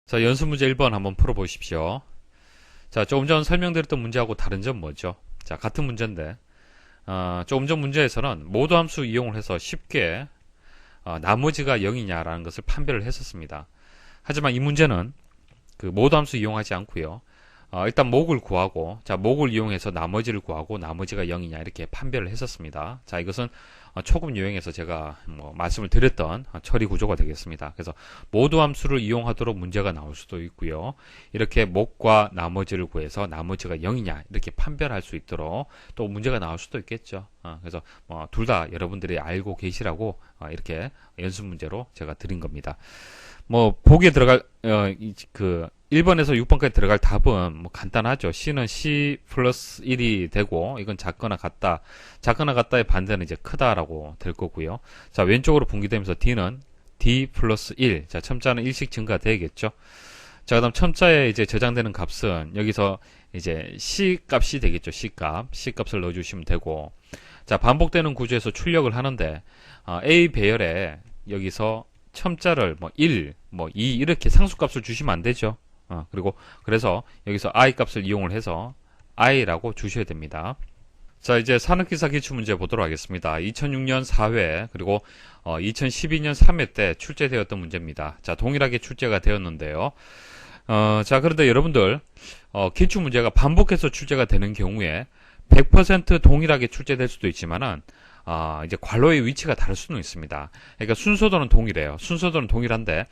자, 연습 문제 1번 한번 풀어보십시오. 자, 조금 전 설명드렸던 문제하고 다른 점 뭐죠? 자, 같은 문제인데, 조금 전 문제에서는 모두 함수 이용을 해서 쉽게 나머지가 0이냐라는 것을 판별을 했었습니다. 하지만 이 문제는 그 모두 함수 이용하지 않고요. 일단 목을 구하고, 자, 목을 이용해서 나머지를 구하고 나머지가 0이냐 이렇게 판별을 했었습니다. 자, 이것은 초급 유형에서 제가 말씀을 드렸던 처리 구조가 되겠습니다. 그래서 모두 함수를 이용하도록 문제가 나올 수도 있고요. 이렇게 목과 나머지를 구해서 나머지가 0이냐 이렇게 판별할 수 있도록 또 문제가 나올 수도 있겠죠. 그래서 둘 다 여러분들이 알고 계시라고 이렇게 연습 문제로 제가 드린 겁니다. 보기에 들어갈 1번에서 6번까지 들어갈 답은 간단하죠. C는 C 플러스 1이 되고 이건 작거나 같다. 작거나 같다의 반대는 이제 크다라고 될 거고요. 자, 왼쪽으로 분기되면서 D는 D 플러스 1. 자, 첨자는 1씩 증가되겠죠. 자, 그다음 첨자에 이제 저장되는 값은 여기서 이제 C 값이 되겠죠. C 값. C 값을 넣어 주시면 되고. 자, 반복되는 구조에서 출력을 하는데 A 배열에 여기서 첨자를 1, 2 이렇게 상수값을 주시면 안 되죠. 그래서 여기서 i 값을 이용을 해서 i라고 주셔야 됩니다. 자, 이제 산업기사 기출문제 보도록 하겠습니다. 2006년 4회 그리고 2012년 3회 때 출제되었던 문제입니다. 자, 동일하게 출제가 되었는데요. 자, 그런데 여러분들 기출문제가 반복해서 출제가 되는 경우에 100% 동일하게 출제될 수도 있지만은 이제 괄호의 위치가 다를 수는 있습니다. 그러니까 순서도는 동일해요. 순서도는 동일한데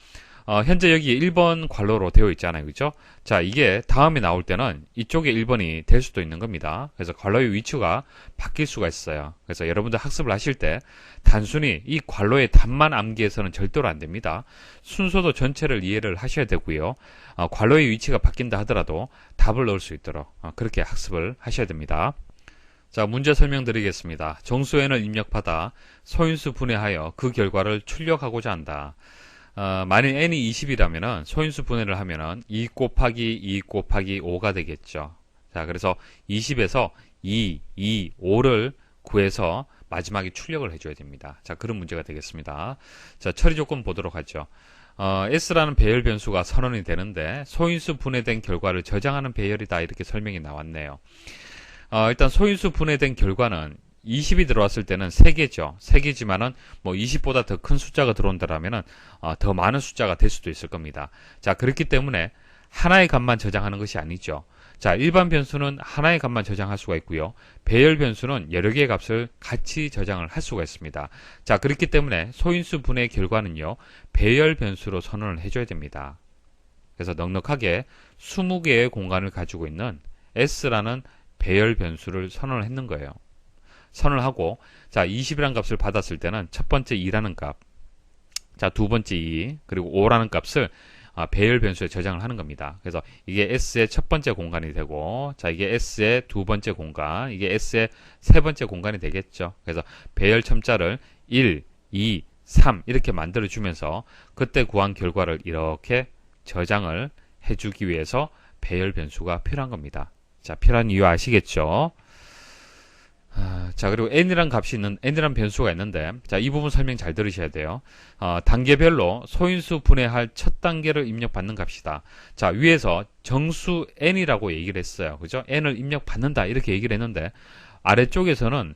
현재 여기 1번 괄호로 되어 있잖아요. 그죠? 자, 이게 다음에 나올 때는 이쪽에 1번이 될 수도 있는 겁니다. 그래서 괄호의 위치가 바뀔 수가 있어요. 그래서 여러분들 학습을 하실 때 단순히 이 괄호의 답만 암기해서는 절대로 안 됩니다. 순서도 전체를 이해를 하셔야 되고요. 괄호의 위치가 바뀐다 하더라도 답을 넣을 수 있도록 그렇게 학습을 하셔야 됩니다. 자, 문제 설명드리겠습니다. 정수 n을 입력받아 소인수 분해하여 그 결과를 출력하고자 한다. 만일 n이 20이라면은 소인수 분해를 하면은 2 곱하기 2 곱하기 5가 되겠죠. 자, 그래서 20에서 2, 2, 5를 구해서 마지막에 출력을 해줘야 됩니다. 자, 그런 문제가 되겠습니다. 자, 처리 조건 보도록 하죠. S라는 배열 변수가 선언이 되는데 소인수 분해된 결과를 저장하는 배열이다 이렇게 설명이 나왔네요. 일단 소인수 분해된 결과는 20이 들어왔을 때는 3개죠. 3개지만은 20보다 더 큰 숫자가 들어온다라면은 더 많은 숫자가 될 수도 있을 겁니다. 자, 그렇기 때문에 하나의 값만 저장하는 것이 아니죠. 자, 일반 변수는 하나의 값만 저장할 수가 있고요. 배열 변수는 여러 개의 값을 같이 저장을 할 수가 있습니다. 자, 그렇기 때문에 소인수 분해 결과는요. 배열 변수로 선언을 해줘야 됩니다. 그래서 넉넉하게 20개의 공간을 가지고 있는 S라는 배열 변수를 선언을 했는 거예요. 선언을 하고, 자, 20이라는 값을 받았을 때는 첫 번째 2라는 값, 자, 두 번째 2, 그리고 5라는 값을 배열 변수에 저장을 하는 겁니다. 그래서 이게 S의 첫 번째 공간이 되고, 자, 이게 S의 두 번째 공간, 이게 S의 세 번째 공간이 되겠죠. 그래서 배열 첨자를 1, 2, 3 이렇게 만들어주면서 그때 구한 결과를 이렇게 저장을 해주기 위해서 배열 변수가 필요한 겁니다. 자, 필요한 이유 아시겠죠? 자, 그리고 n이란 값이 있는, n이란 변수가 있는데, 자, 이 부분 설명 잘 들으셔야 돼요. 단계별로 소인수 분해할 첫 단계를 입력받는 값이다. 자, 위에서 정수 n이라고 얘기를 했어요. 그죠? n을 입력받는다. 이렇게 얘기를 했는데, 아래쪽에서는,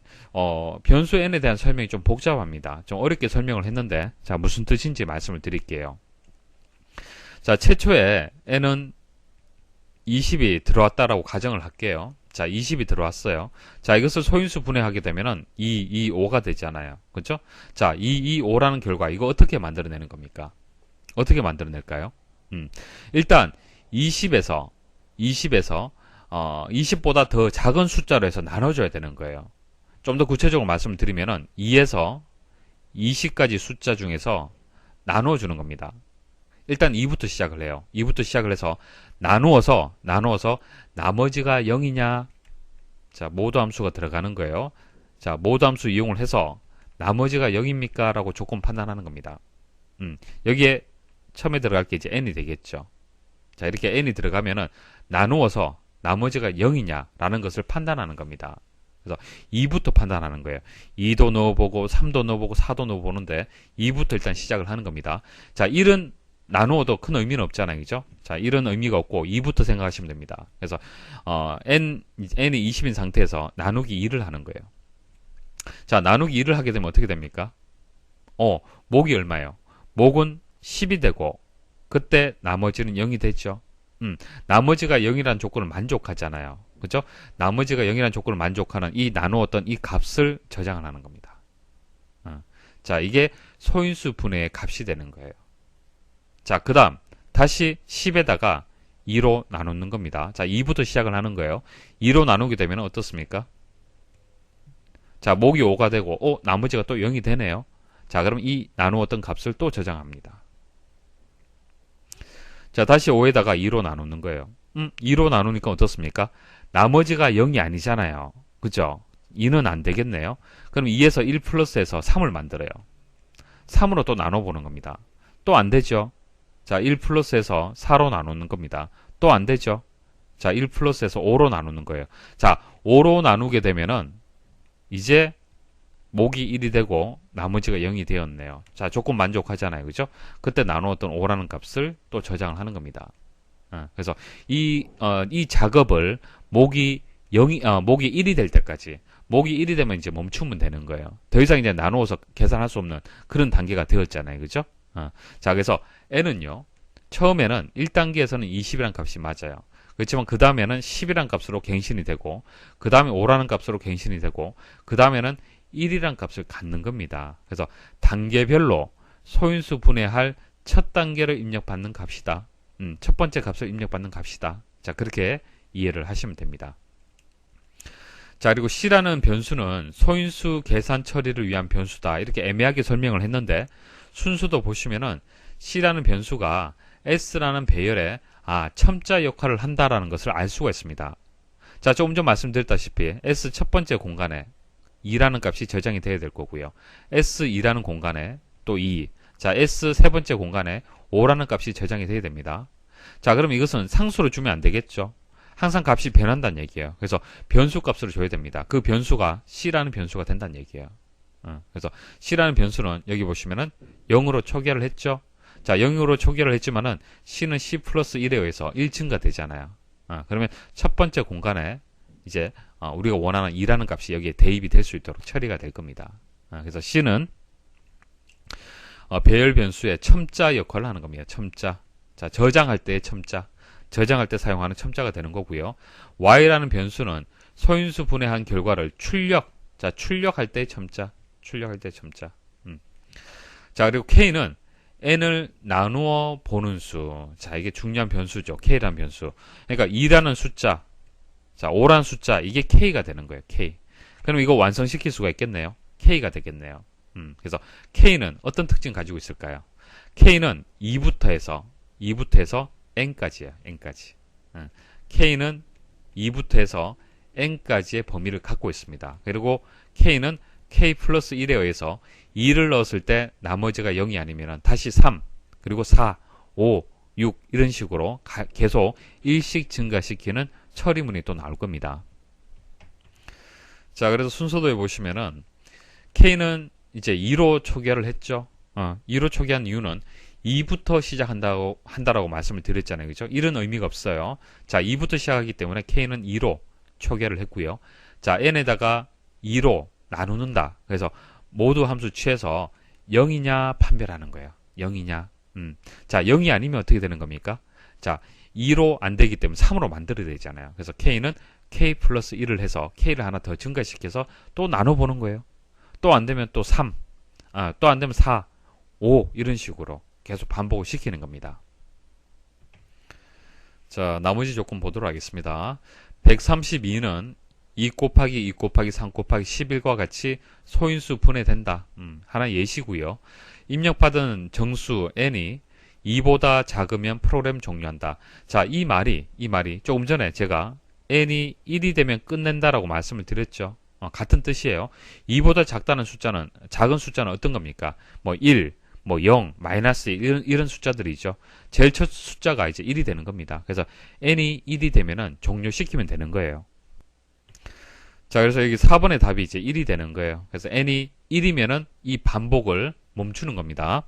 변수 n에 대한 설명이 좀 복잡합니다. 좀 어렵게 설명을 했는데, 자, 무슨 뜻인지 말씀을 드릴게요. 자, 최초에 n은 20이 들어왔다라고 가정을 할게요. 자, 20이 들어왔어요. 자, 이것을 소인수 분해하게 되면은 2, 2, 5가 되잖아요. 그렇죠? 자, 2, 2, 5라는 결과 이거 어떻게 만들어내는 겁니까? 어떻게 만들어낼까요? 일단 20에서 20보다 더 작은 숫자로 해서 나눠줘야 되는 거예요. 좀 더 구체적으로 말씀을 드리면은 2에서 20까지 숫자 중에서 나눠주는 겁니다. 일단 2부터 시작을 해요. 2부터 시작을 해서 나누어서 나머지가 0이냐? 자, 모두 함수가 들어가는 거예요. 자, 모두 함수 이용을 해서 나머지가 0입니까? 라고 조건 판단하는 겁니다. 여기에 처음에 들어갈 게 이제 n이 되겠죠. 자, 이렇게 n이 들어가면은 나누어서 나머지가 0이냐? 라는 것을 판단하는 겁니다. 그래서 2부터 판단하는 거예요. 2도 넣어보고 3도 넣어보고 4도 넣어보는데 2부터 일단 시작을 하는 겁니다. 자, 1은 나누어도 큰 의미는 없잖아요. 그죠? 자, 이런 의미가 없고 2부터 생각하시면 됩니다. 그래서 n이 20인 상태에서 나누기 2를 하는 거예요. 자, 나누기 2를 하게 되면 어떻게 됩니까? 목이 얼마예요? 목은 10이 되고 그때 나머지는 0이 되죠. 나머지가 0이라는 조건을 만족하잖아요. 그죠? 나머지가 0이라는 조건을 만족하는 이 나누었던 이 값을 저장을 하는 겁니다. 자, 이게 소인수 분해의 값이 되는 거예요. 자, 그 다음 다시 10에다가 2로 나누는 겁니다. 자, 2부터 시작을 하는 거예요. 2로 나누게 되면 어떻습니까? 자, 목이 5가 되고 나머지가 또 0이 되네요. 자, 그럼 이 나누었던 값을 또 저장합니다. 자, 다시 5에다가 2로 나누는 거예요. 2로 나누니까 어떻습니까? 나머지가 0이 아니잖아요. 그죠? 2는 안 되겠네요. 그럼 2에서 1 플러스해서 3을 만들어요. 3으로 또 나눠보는 겁니다. 또 안 되죠? 자, 1 플러스해서 4로 나누는 겁니다. 또 안 되죠? 자, 1 플러스해서 5로 나누는 거예요. 자, 5로 나누게 되면은 이제 목이 1이 되고 나머지가 0이 되었네요. 자, 조건 만족하잖아요. 그죠? 그때 나누었던 5라는 값을 또 저장을 하는 겁니다. 그래서 이 작업을 목이 1이 될 때까지, 목이 1이 되면 이제 멈추면 되는 거예요. 더 이상 이제 나누어서 계산할 수 없는 그런 단계가 되었잖아요. 그죠? 자, 그래서 n은요, 처음에는 1단계에서는 20이라는 값이 맞아요. 그렇지만 그 다음에는 10이라는 값으로 갱신이 되고, 그 다음에 5라는 값으로 갱신이 되고, 그 다음에는 1이라는 값을 갖는 겁니다. 그래서 단계별로 소인수 분해할 첫 단계를 입력받는 값이다. 첫 번째 값을 입력받는 값이다. 자, 그렇게 이해를 하시면 됩니다. 자, 그리고 C라는 변수는 소인수 계산 처리를 위한 변수다. 이렇게 애매하게 설명을 했는데, 순수도 보시면은 C라는 변수가 S라는 배열에 첨자 역할을 한다라는 것을 알 수가 있습니다. 자, 조금 전 말씀드렸다시피 S 첫 번째 공간에 2라는 값이 저장이 돼야 될 거고요. S2라는 공간에 또 2. 자, S 세 번째 공간에 5라는 값이 저장이 돼야 됩니다. 자, 그럼 이것은 상수로 주면 안 되겠죠? 항상 값이 변한다는 얘기예요. 그래서 변수 값으로 줘야 됩니다. 그 변수가 C라는 변수가 된다는 얘기예요. 그래서 C라는 변수는 여기 보시면은 0으로 초기화를 했죠? 자, 0으로 초기화를 했지만은 C는 C 플러스 1에 의해서 1 증가되잖아요. 그러면 첫 번째 공간에 이제 우리가 원하는 2라는 값이 여기에 대입이 될 수 있도록 처리가 될 겁니다. 그래서 C는 배열 변수의 첨자 역할을 하는 겁니다. 첨자. 자, 저장할 때의 첨자. 저장할 때 사용하는 첨자가 되는 거고요. Y라는 변수는 소인수 분해한 결과를 출력. 자, 출력할 때의 첨자. 출력할 때의 첨자. 자, 그리고 K는 n을 나누어 보는 수. 자, 이게 중요한 변수죠. K라는 변수. 그러니까 2라는 숫자. 자, 5라는 숫자. 이게 K가 되는 거예요. K. 그럼 이거 완성시킬 수가 있겠네요. K가 되겠네요. 그래서 K는 어떤 특징 가지고 있을까요? K는 2부터 해서 n까지예요. n까지. K는 2부터 해서 n까지의 범위를 갖고 있습니다. 그리고 K는 K 플러스 1에 의해서 2를 넣었을 때 나머지가 0이 아니면 다시 3, 그리고 4, 5, 6 이런 식으로 계속 1씩 증가시키는 처리문이 또 나올 겁니다. 자, 그래서 순서도에 보시면은 K는 이제 2로 초기화를 했죠. 2로 초기화한 이유는 2부터 한다라고 말씀을 드렸잖아요. 그죠? 1은 의미가 없어요. 자, 2부터 시작하기 때문에 K는 2로 초기화를 했고요. 자, n에다가 2로 나누는다. 그래서 모두 함수 취해서 0이냐 판별하는 거예요. 0이냐. 자, 0이 아니면 어떻게 되는 겁니까? 자, 2로 안 되기 때문에 3으로 만들어야 되잖아요. 그래서 K는 K 플러스 1을 해서 K를 하나 더 증가시켜서 또 나눠보는 거예요. 또 안 되면 또 3, 또 안 되면 4, 5 이런 식으로 계속 반복을 시키는 겁니다. 자, 나머지 조건 보도록 하겠습니다. 132는 2 곱하기 2 곱하기 3 곱하기 11과 같이 소인수 분해된다. 하나 예시고요. 입력받은 정수 n이 2보다 작으면 프로그램 종료한다. 자, 이 말이 조금 전에 제가 n이 1이 되면 끝낸다라고 말씀을 드렸죠. 같은 뜻이에요. 2보다 작은 숫자는 어떤 겁니까? 뭐 1, 뭐 0, 마이너스 1 이런 숫자들이죠. 제일 첫 숫자가 이제 1이 되는 겁니다. 그래서 n이 1이 되면은 종료시키면 되는 거예요. 자, 그래서 여기 4번의 답이 이제 1이 되는 거예요. 그래서 n이 1이면은 이 반복을 멈추는 겁니다.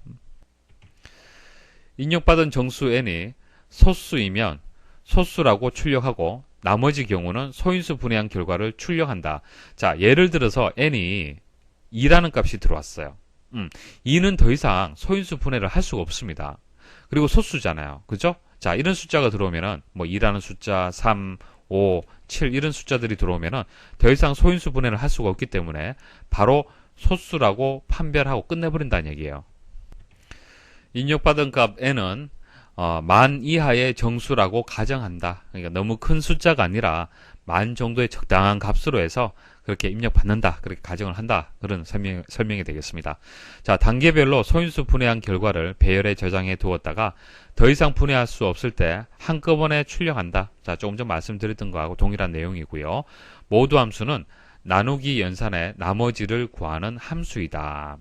입력받은 정수 n이 소수이면 소수라고 출력하고 나머지 경우는 소인수 분해한 결과를 출력한다. 자, 예를 들어서 n이 2라는 값이 들어왔어요. 2는 더 이상 소인수 분해를 할 수가 없습니다. 그리고 소수잖아요. 그죠? 자, 이런 숫자가 들어오면은 뭐 2라는 숫자, 3, 5, 7 이런 숫자들이 들어오면은 더 이상 소인수 분해를 할 수가 없기 때문에 바로 소수라고 판별하고 끝내버린다는 얘기예요. 입력받은 값 n은 만 이하의 정수라고 가정한다. 그러니까 너무 큰 숫자가 아니라 만 정도의 적당한 값으로 해서 그렇게 입력받는다. 그렇게 가정을 한다. 그런 설명이 되겠습니다. 자, 단계별로 소인수 분해한 결과를 배열에 저장해 두었다가 더 이상 분해할 수 없을 때 한꺼번에 출력한다. 자, 조금 전 말씀드렸던 거하고 동일한 내용이고요. 모두 함수는 나누기 연산의 나머지를 구하는 함수이다.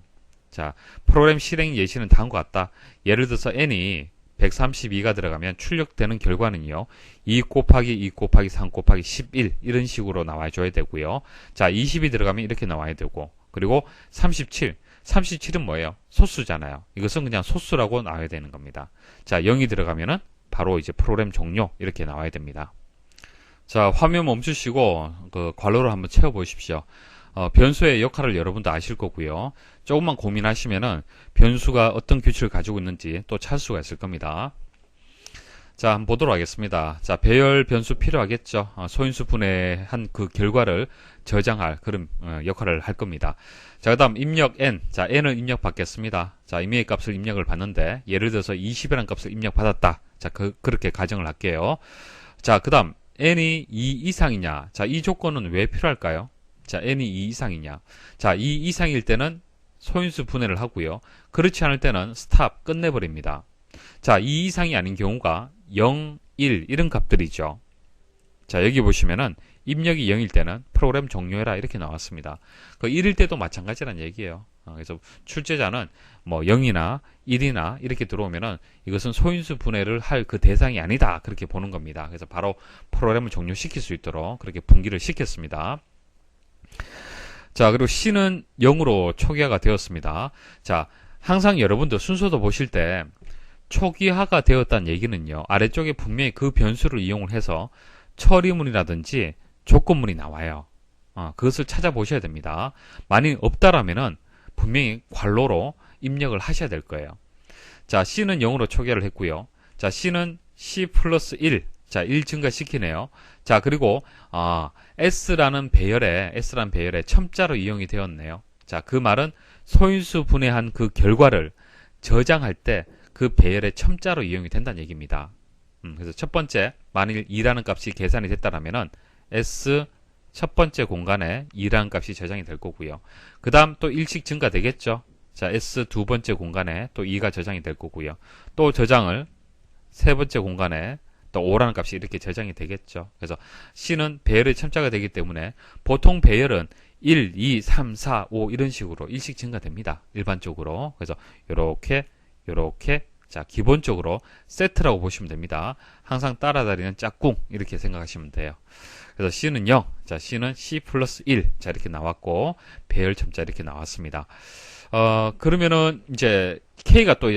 자, 프로그램 실행 예시는 다음과 같다. 예를 들어서 n이 132가 들어가면 출력되는 결과는요, 2 곱하기 2 곱하기 3 곱하기 11 이런 식으로 나와줘야 되고요. 자, 20이 들어가면 이렇게 나와야 되고, 그리고 37은 뭐예요? 소수잖아요. 이것은 그냥 소수라고 나와야 되는 겁니다. 자, 0이 들어가면은 바로 이제 프로그램 종료 이렇게 나와야 됩니다. 자, 화면 멈추시고 그 괄호를 한번 채워 보십시오. 변수의 역할을 여러분도 아실 거고요. 조금만 고민하시면은 변수가 어떤 규칙을 가지고 있는지 또 찾을 수가 있을 겁니다. 자, 한번 보도록 하겠습니다. 자, 배열 변수 필요하겠죠. 소인수 분해한 그 결과를 저장할 그런 역할을 할 겁니다. 자, 그 다음 입력 n. 자, n을 입력 받겠습니다. 자, 임의의 값을 입력을 받는데 예를 들어서 20이라는 값을 입력 받았다. 자, 그렇게 가정을 할게요. 자, 그 다음 n이 2 이상이냐. 자, 이 조건은 왜 필요할까요? 자, n이 2 이상이냐. 자, 2 이상일 때는 소인수 분해를 하고요. 그렇지 않을 때는 스탑 끝내버립니다. 자, 2 이상이 아닌 경우가 0, 1 이런 값들이죠. 자, 여기 보시면은 입력이 0일 때는 프로그램 종료해라 이렇게 나왔습니다. 그 1일 때도 마찬가지란 얘기예요. 그래서 출제자는 뭐 0이나 1이나 이렇게 들어오면은 이것은 소인수 분해를 할 그 대상이 아니다 그렇게 보는 겁니다. 그래서 바로 프로그램을 종료시킬 수 있도록 그렇게 분기를 시켰습니다. 자, 그리고 C는 0으로 초기화가 되었습니다. 자, 항상 여러분들 순서도 보실 때 초기화가 되었다는 얘기는요, 아래쪽에 분명히 그 변수를 이용을 해서 처리문이라든지 조건문이 나와요. 그것을 찾아보셔야 됩니다. 만약 없다라면은 분명히 괄호로 입력을 하셔야 될 거예요. 자, C는 0으로 초기화를 했고요. 자, C는 C 플러스 1. 자, 1 증가시키네요. 자, 그리고 S라는 배열에 첨자로 이용이 되었네요. 자, 그 말은 소인수 분해한 그 결과를 저장할 때 그 배열의 첨자로 이용이 된다는 얘기입니다. 그래서 첫 번째, 만일 2라는 값이 계산이 됐다라면은 S 첫 번째 공간에 2라는 값이 저장이 될 거고요. 그 다음 또 1씩 증가되겠죠. 자, S 두 번째 공간에 또 2가 저장이 될 거고요. 또 저장을 세 번째 공간에 또 5라는 값이 이렇게 저장이 되겠죠. 그래서 C는 배열의 첨자가 되기 때문에 보통 배열은 1, 2, 3, 4, 5 이런 식으로 1씩 증가됩니다. 일반적으로. 그래서 요렇게 자, 기본적으로 세트라고 보시면 됩니다. 항상 따라다니는 짝꿍 이렇게 생각하시면 돼요. 그래서 C는 0. 자, C는 C 플러스 1. 자, 이렇게 나왔고 배열 첨자 이렇게 나왔습니다. 그러면은 이제 K가 또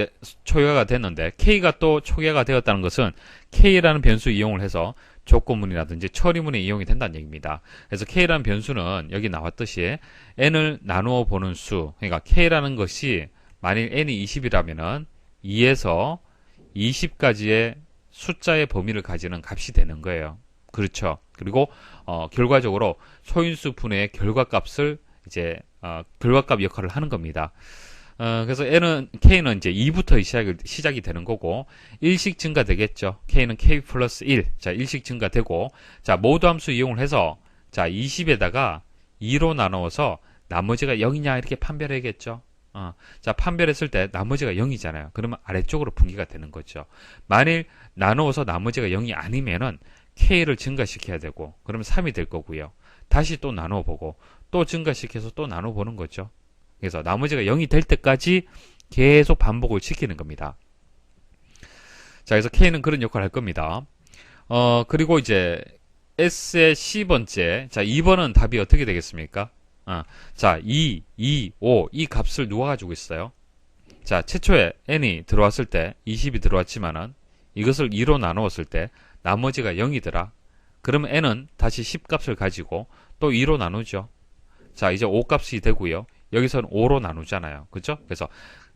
초기화가 됐는데 K가 또 초기화가 되었다는 것은 K라는 변수 이용을 해서 조건문이라든지 처리문에 이용이 된다는 얘기입니다. 그래서 K라는 변수는 여기 나왔듯이 n을 나누어 보는 수, 그러니까 K라는 것이 만일 n이 20이라면은 2에서 20까지의 숫자의 범위를 가지는 값이 되는 거예요. 그렇죠. 그리고 결과적으로 소인수 분해의 결과값을 이제 결과값 역할을 하는 겁니다. 그래서 K는 이제 2부터 시작이 되는 거고 1씩 증가되겠죠. K는 K 플러스 1. 자, 1씩 증가되고 자, 모두 함수 이용을 해서 자, 20에다가 2로 나누어서 나머지가 0이냐 이렇게 판별해야겠죠. 자, 판별했을 때 나머지가 0이잖아요. 그러면 아래쪽으로 분기가 되는 거죠. 만일 나누어서 나머지가 0이 아니면은 K를 증가시켜야 되고 그러면 3이 될 거고요. 다시 또 나누어 보고 또 증가시켜서 또 나누어 보는 거죠. 그래서 나머지가 0이 될 때까지 계속 반복을 시키는 겁니다. 자, 그래서 K는 그런 역할을 할 겁니다. 그리고 이제 S의 C번째, 자, 2번은 답이 어떻게 되겠습니까? 자, 2, 2, 5, 이 값을 누가 가지고 있어요? 자, 최초에 n이 들어왔을 때 20이 들어왔지만은 이것을 2로 나누었을 때 나머지가 0이더라. 그러면 n은 다시 10 값을 가지고 또 2로 나누죠. 자, 이제 5 값이 되고요. 여기서는 5로 나누잖아요. 그죠? 그래서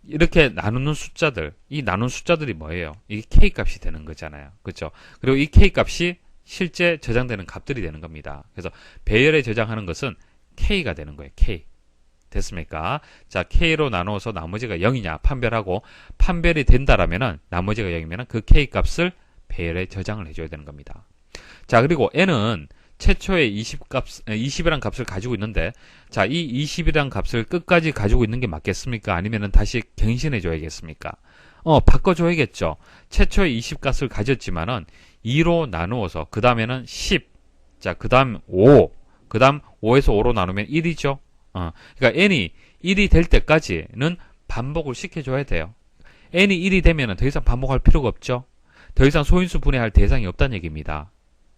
이렇게 나누는 숫자들, 이 나눈 숫자들이 뭐예요? 이게 k 값이 되는 거잖아요. 그죠? 그리고 이 k 값이 실제 저장되는 값들이 되는 겁니다. 그래서 배열에 저장하는 것은 k가 되는 거예요. k. 됐습니까? 자, k로 나누어서 나머지가 0이냐 판별하고, 판별이 된다라면은 나머지가 0이면은 그 k 값을 배열에 저장을 해줘야 되는 겁니다. 자, 그리고 n은 최초의 20이란 값을 가지고 있는데, 자, 이 20이란 값을 끝까지 가지고 있는 게 맞겠습니까? 아니면은 다시 갱신해 줘야겠습니까? 바꿔줘야겠죠. 최초의 20 값을 가졌지만은 2로 나누어서, 그 다음에는 10, 자, 그 다음 5, 그 다음 5에서 5로 나누면 1이죠. 그러니까 n이 1이 될 때까지는 반복을 시켜줘야 돼요. n이 1이 되면 더 이상 반복할 필요가 없죠. 더 이상 소인수 분해할 대상이 없다는 얘기입니다.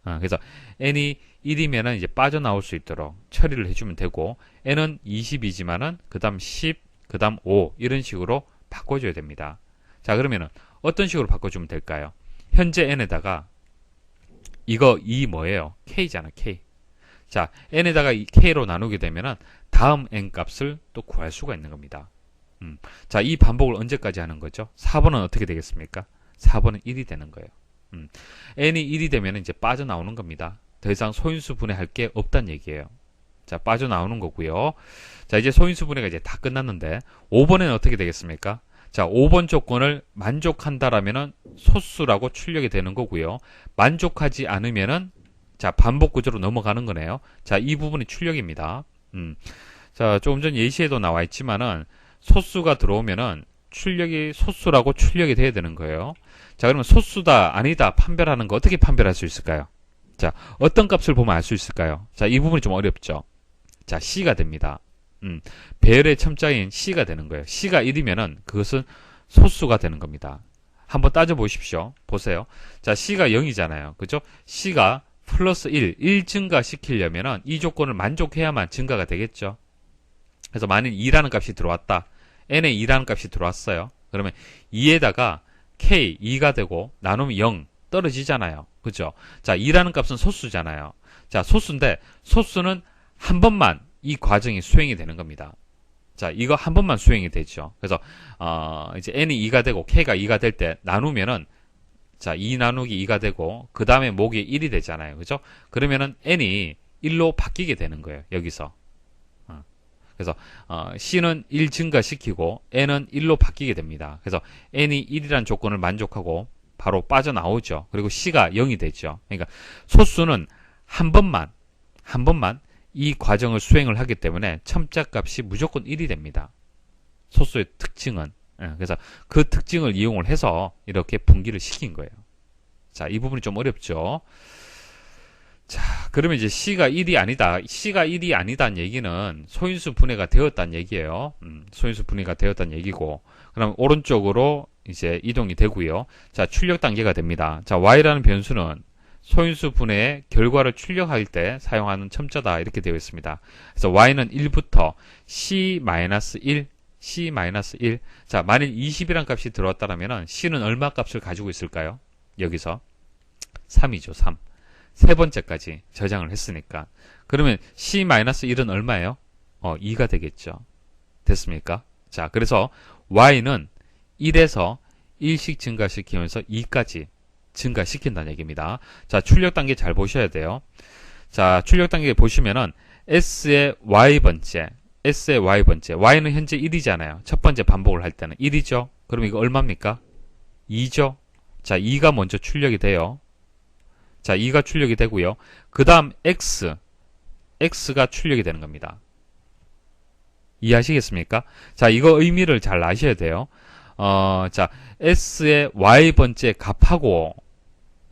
그래서 n이 1이면 이제 빠져나올 수 있도록 처리를 해주면 되고, n은 20이지만은 그 다음 10, 그 다음 5 이런 식으로 바꿔줘야 됩니다. 자, 그러면은 어떤 식으로 바꿔주면 될까요? 현재 n에다가 이거 2 뭐예요? k잖아, k. 자, n에다가 k로 나누게 되면은 다음 n 값을 또 구할 수가 있는 겁니다. 자, 이 반복을 언제까지 하는 거죠? 4번은 어떻게 되겠습니까? 4번은 1이 되는 거예요. n이 1이 되면 이제 빠져나오는 겁니다. 더 이상 소인수 분해할 게 없다는 얘기예요. 자, 빠져나오는 거고요. 자, 이제 소인수 분해가 이제 다 끝났는데 5번에는 어떻게 되겠습니까? 자, 5번 조건을 만족한다라면은 소수라고 출력이 되는 거고요. 만족하지 않으면은 자, 반복 구조로 넘어가는 거네요. 자, 이 부분이 출력입니다. 자, 조금 전 예시에도 나와 있지만은 소수가 들어오면은 출력이 소수라고 출력이 돼야 되는 거예요. 자, 그러면 소수다, 아니다 판별하는 거 어떻게 판별할 수 있을까요? 자, 어떤 값을 보면 알 수 있을까요? 자, 이 부분이 좀 어렵죠. 자, C가 됩니다. 배열의 첨자인 C가 되는 거예요. C가 1이면은 그것은 소수가 되는 겁니다. 한번 따져보십시오. 보세요. 자, C가 0이잖아요. 그죠? C가 플러스 1 증가시키려면은 이 조건을 만족해야만 증가가 되겠죠. 그래서 만일 2라는 값이 들어왔다. n에 2라는 값이 들어왔어요. 그러면 2에다가 k 2가 되고 나누면 0 떨어지잖아요. 그죠? 자, 2라는 값은 소수잖아요. 자, 소수인데 소수는 한 번만 이 과정이 수행이 되는 겁니다. 자, 이거 한 번만 수행이 되죠. 그래서 이제 n이 2가 되고 k가 2가 될 때 나누면은 자, 2 나누기 2가 되고 그 다음에 목이 1이 되잖아요. 그죠? 그러면은 n이 1로 바뀌게 되는 거예요. 여기서. 그래서 C는 1 증가시키고 n은 1로 바뀌게 됩니다. 그래서 n이 1이라는 조건을 만족하고 바로 빠져나오죠. 그리고 C가 0이 되죠. 그러니까 소수는 한 번만 이 과정을 수행을 하기 때문에 첨자값이 무조건 1이 됩니다. 소수의 특징은. 그래서 그 특징을 이용을 해서 이렇게 분기를 시킨 거예요. 자, 이 부분이 좀 어렵죠. 자, 그러면 이제 C가 1이 아니다. C가 1이 아니다는 얘기는 소인수 분해가 되었다는 얘기예요. 소인수 분해가 되었다는 얘기고, 그럼 오른쪽으로 이제 이동이 되고요. 자, 출력 단계가 됩니다. 자, Y라는 변수는 소인수 분해의 결과를 출력할 때 사용하는 첨자다. 이렇게 되어 있습니다. 그래서 Y는 1부터 C-1, C-1. 자, 만일 20이란 값이 들어왔다면 C는 얼마 값을 가지고 있을까요? 여기서 3이죠, 3. 세 번째까지 저장을 했으니까. 그러면 C-1은 얼마예요? 2가 되겠죠. 됐습니까? 자, 그래서 Y는 1에서 1씩 증가시키면서 2까지 증가시킨다는 얘기입니다. 자, 출력 단계 잘 보셔야 돼요. 자, 출력 단계 보시면은 S의 Y번째, Y는 현재 1이잖아요. 첫 번째 반복을 할 때는 1이죠. 그럼 이거 얼마입니까? 2죠. 자, 2가 먼저 출력이 돼요. 자, 2가 출력이 되고요. 그 다음 X가 출력이 되는 겁니다. 이해하시겠습니까? 자, 이거 의미를 잘 아셔야 돼요. 자, S의 Y번째 값하고,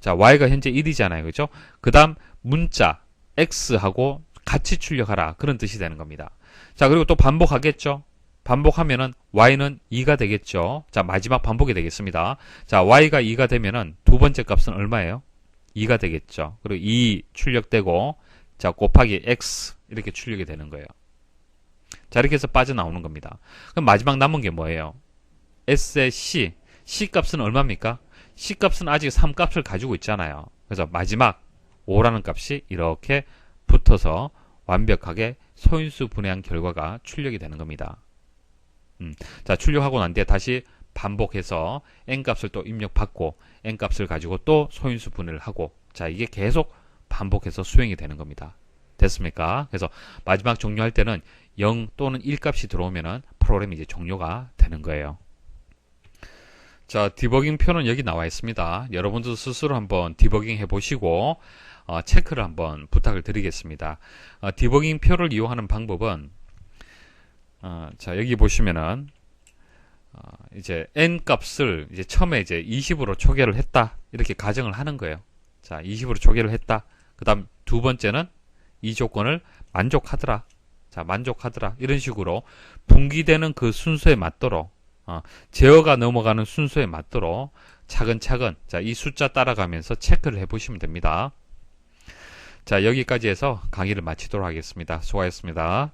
자, Y가 현재 1이잖아요. 그죠? 그 다음 문자 X하고 같이 출력하라. 그런 뜻이 되는 겁니다. 자, 그리고 또 반복하겠죠? 반복하면은 Y는 2가 되겠죠? 자, 마지막 반복이 되겠습니다. 자, Y가 2가 되면은 두 번째 값은 얼마예요? 2가 되겠죠. 그리고 2 출력되고, 자, 곱하기 X 이렇게 출력이 되는 거예요. 자, 이렇게 해서 빠져나오는 겁니다. 그럼 마지막 남은 게 뭐예요? S의 C, C 값은 얼마입니까? C 값은 아직 3 값을 가지고 있잖아요. 그래서 마지막 5라는 값이 이렇게 붙어서 완벽하게 소인수 분해한 결과가 출력이 되는 겁니다. 자, 출력하고 난 뒤에 다시 반복해서 n 값을 또 입력받고 n 값을 가지고 또 소인수 분해를 하고, 자, 이게 계속 반복해서 수행이 되는 겁니다. 됐습니까? 그래서 마지막 종료할 때는 0 또는 1 값이 들어오면은 프로그램이 이제 종료가 되는 거예요. 자, 디버깅 표는 여기 나와 있습니다. 여러분도 스스로 한번 디버깅 해보시고 체크를 한번 부탁을 드리겠습니다. 디버깅 표를 이용하는 방법은 자, 여기 보시면은 이제 n 값을 이제 처음에 이제 20으로 초기화를 했다, 이렇게 가정을 하는 거예요. 자, 20으로 초기화를 했다. 그다음 두 번째는 이 조건을 만족하더라. 자, 만족하더라. 이런 식으로 분기되는 그 순서에 맞도록 제어가 넘어가는 순서에 맞도록 차근차근, 자, 이 숫자 따라가면서 체크를 해보시면 됩니다. 자, 여기까지 해서 강의를 마치도록 하겠습니다. 수고하셨습니다.